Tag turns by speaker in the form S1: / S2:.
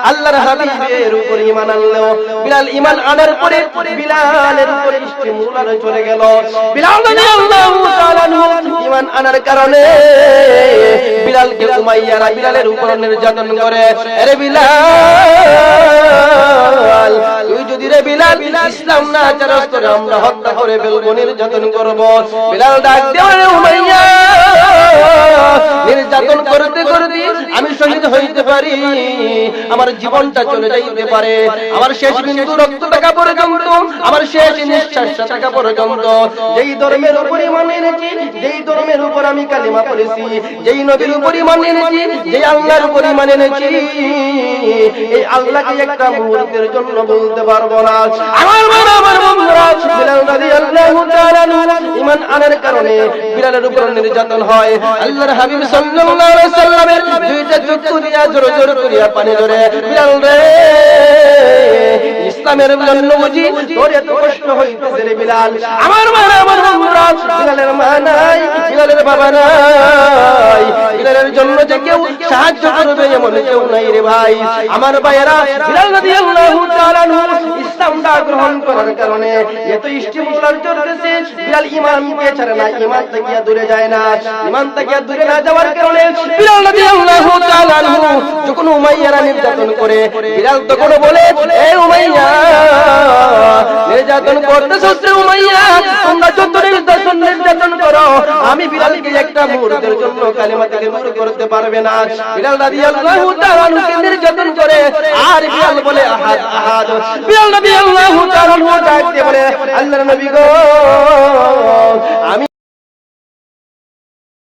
S1: আল্লাহর হাবিবের উপর ঈমান আনলো। বিলাল ঈমান আনার পরে বিলালের উপরে ইস্তিমুলার চলে গেল। বিলাল রাদিয়াল্লাহু তাআলা ঈমান আনার কারণে বিলালকে উমাইয়ারা বিলালের উপর নির্যাতন করে। আরে বিলাল, তুই যদি রে বিলাল ইসলাম না চারস করে আমরা হত্যা করে ফেলবো, নির্যাতন করব। বিলাল ডাক দেওয়া, উমাইয়া নির্যাতন করতে করতে আমি শহীদ হইতে পারি, আমার জীবনটা চলে যাইতে পারে, আমার শেষ বিন্দু রক্ত টাকা পর্যন্ত, আমার শেষ নিঃশ্বাস টাকা পর্যন্ত যেই ধর্মের উপর ঈমান এনেছি, যেই ধর্মের উপর আমি কালিমা পড়েছি, যেই নবীর উপর ঈমান এনেছি, যেই আল্লাহর উপর ঈমান এনেছি, এই আল্লাহকে একটা মুহূর্তের জন্য বলতে পারবো না। আমার বন্ধুরা, বিলাল রাদিয়াল্লাহু তাআলা ঈমান আনার কারণে বিলালের উপর নির্যাতন হয়। আল্লাহর হাবিব সাল্লাল্লাহু আলাইহি সাল্লামের দুইটা চক্ষু দিয়া জোরে জোরে করিয়া পানি ধরে, বিলাল রে ইসলামের জন্য বুঝি তোর এত কষ্ট হইতেছে রে বিলাল। আমার বন্ধুরা, বিলালের মা নাই, বিলালের বাবা নাই, বিলালের জন্য যে কেউ সাহায্য করবে এমন কেউ নাই রে ভাই। আমার ভাইয়েরা, বিলাল রাদিয়াল্লাহু তাআলা ইসলামটা গ্রহণ করার কারণে এত ইস্তিমুলার চলতেছে, বিলাল ঈমানকে ছাড়ে না, ঈমান থেকে দূরে যায় না। ঈমান থেকে দূরে না যাওয়ার কারণে বিলাল রাদিয়াল্লাহু তাআলা যখন উমাইয়ারা নির্যাতন করে, বিলাল তখন বলে, এ উমাইয়া নির্যাতন করতেছস রে উমাইয়া, তোমরা যত নির্যাতন করো, আমি বিলালকে একটা মুহূর্তের জন্য কালিমা থেকে দূর করতে পারবে না। বিলাল রাদিয়াল্লাহু তাআলা নির্যাতন করে, আর বিলাল বলে আহাদ আহাদ। বিলাল রাদিয়াল্লাহু তাআলা ডাকতে বলে, আল্লাহর নবী গো, আমি